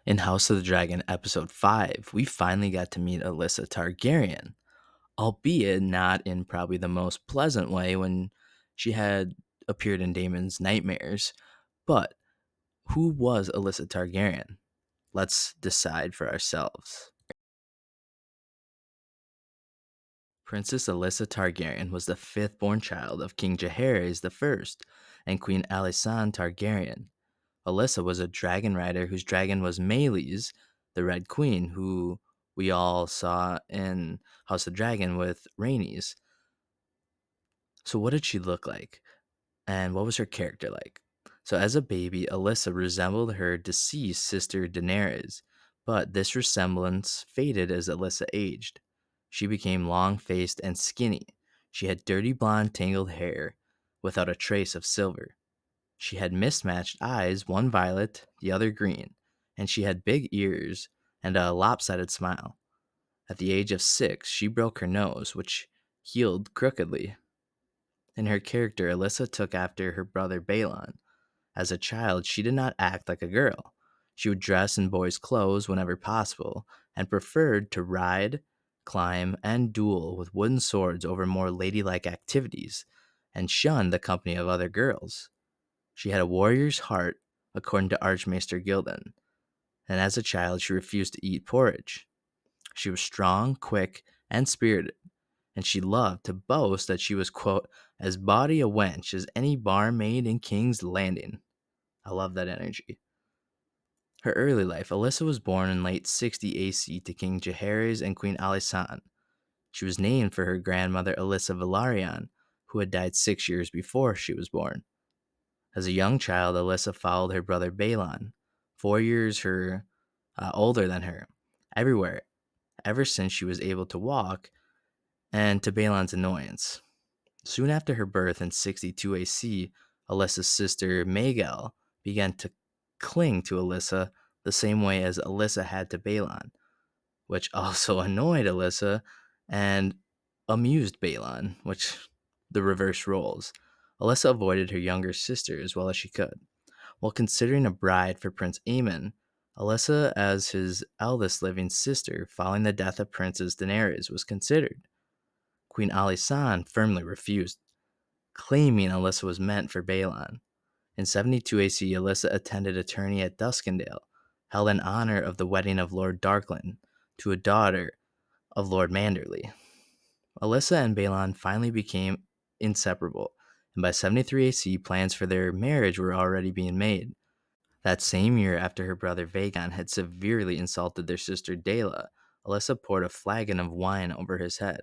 In House of the Dragon Episode 5, we finally got to meet Alyssa Targaryen, albeit not in probably the most pleasant way when she had appeared in Daemon's nightmares. But who was Alyssa Targaryen? Let's decide for ourselves. Princess Alyssa Targaryen was the fifth born child of King Jaehaerys I and Queen Alysanne Targaryen. Alyssa was a dragon rider whose dragon was Meleys, the Red Queen, who we all saw in House of the Dragon with Rhaenys. So, what did she look like? And what was her character like? So, as a baby, Alyssa resembled her deceased sister Daenerys, but this resemblance faded as Alyssa aged. She became long faced and skinny. She had dirty blonde tangled hair without a trace of silver. She had mismatched eyes, one violet, the other green, and she had big ears and a lopsided smile. At the age of 6, she broke her nose, which healed crookedly. In her character, Alyssa took after her brother Balon. As a child, she did not act like a girl. She would dress in boys' clothes whenever possible and preferred to ride, climb, and duel with wooden swords over more ladylike activities and shunned the company of other girls. She had a warrior's heart, according to Archmaester Gildan, and as a child she refused to eat porridge. She was strong, quick, and spirited, and she loved to boast that she was, quote, as bawdy a wench as any barmaid in King's Landing. I love that energy. Her early life, Alyssa was born in late 60 AC to King Jaehaerys and Queen Alysanne. She was named for her grandmother Alyssa Velaryon, who had died 6 years before she was born. As a young child, Alyssa followed her brother Balon, 4 years older than her, everywhere, ever since she was able to walk, and to Balon's annoyance. Soon after her birth in 62 AC, Alyssa's sister Maegel began to cling to Alyssa the same way as Alyssa had to Balon, which also annoyed Alyssa and amused Balon, which the reverse roles. Alyssa avoided her younger sister as well as she could. While considering a bride for Prince Aemon, Alyssa as his eldest living sister following the death of Princess Daenerys was considered. Queen Alysanne firmly refused, claiming Alyssa was meant for Balon. In 72 AC, Alyssa attended a tourney at Duskendale, held in honor of the wedding of Lord Darkland to a daughter of Lord Manderley. Alyssa and Balon finally became inseparable, and by 73 AC, plans for their marriage were already being made. That same year, after her brother Vagon had severely insulted their sister Dela, Alyssa poured a flagon of wine over his head.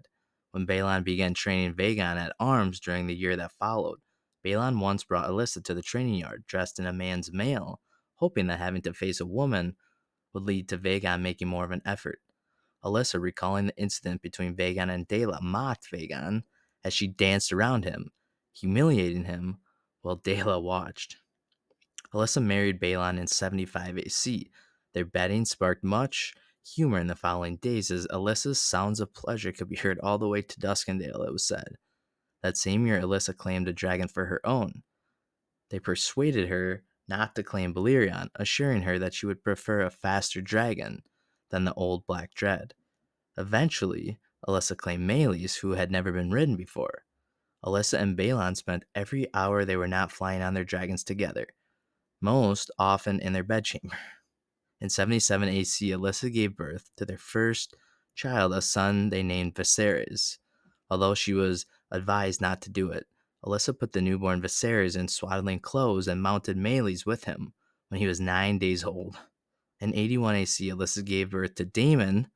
When Balon began training Vagon at arms during the year that followed, Balon once brought Alyssa to the training yard dressed in a man's mail, hoping that having to face a woman would lead to Vagon making more of an effort. Alyssa, recalling the incident between Vagon and Dela, mocked Vagon as she danced around him, humiliating him while Dela watched. Alyssa married Balon in 75 AC. Their bedding sparked much humor in the following days as Alyssa's sounds of pleasure could be heard all the way to Duskendale, it was said. That same year, Alyssa claimed a dragon for her own. They persuaded her not to claim Balerion, assuring her that she would prefer a faster dragon than the old Black Dread. Eventually, Alyssa claimed Meleys, who had never been ridden before. Alyssa and Balon spent every hour they were not flying on their dragons together, most often in their bedchamber. In 77 AC, Alyssa gave birth to their first child, a son they named Viserys. Although she was advised not to do it, Alyssa put the newborn Viserys in swaddling clothes and mounted Meleys with him when he was 9 days old. In 81 AC, Alyssa gave birth to Daemon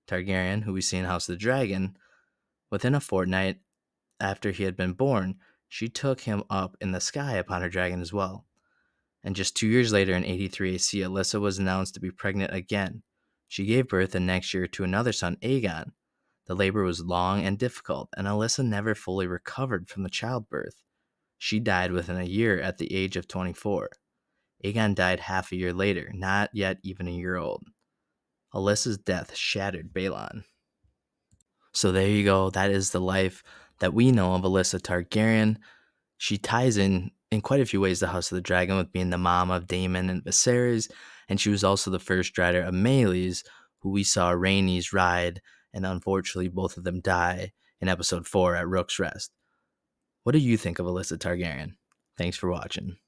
Targaryen, who we see in House of the Dragon. Within a fortnight after he had been born, she took him up in the sky upon her dragon as well. And just 2 years later, in 83 AC, Alyssa was announced to be pregnant again. She gave birth the next year to another son, Aegon. The labor was long and difficult, and Alyssa never fully recovered from the childbirth. She died within a year at the age of 24. Aegon died half a year later, not yet even a year old. Alyssa's death shattered Balon. So there you go. That is the life that we know of Alyssa Targaryen. She ties in quite a few ways the House of the Dragon with being the mom of Daemon and Viserys, and she was also the first rider of Meleys, who we saw Rhaenys ride, and unfortunately both of them die in episode 4 at Rook's Rest. What do you think of Alyssa Targaryen? Thanks for watching.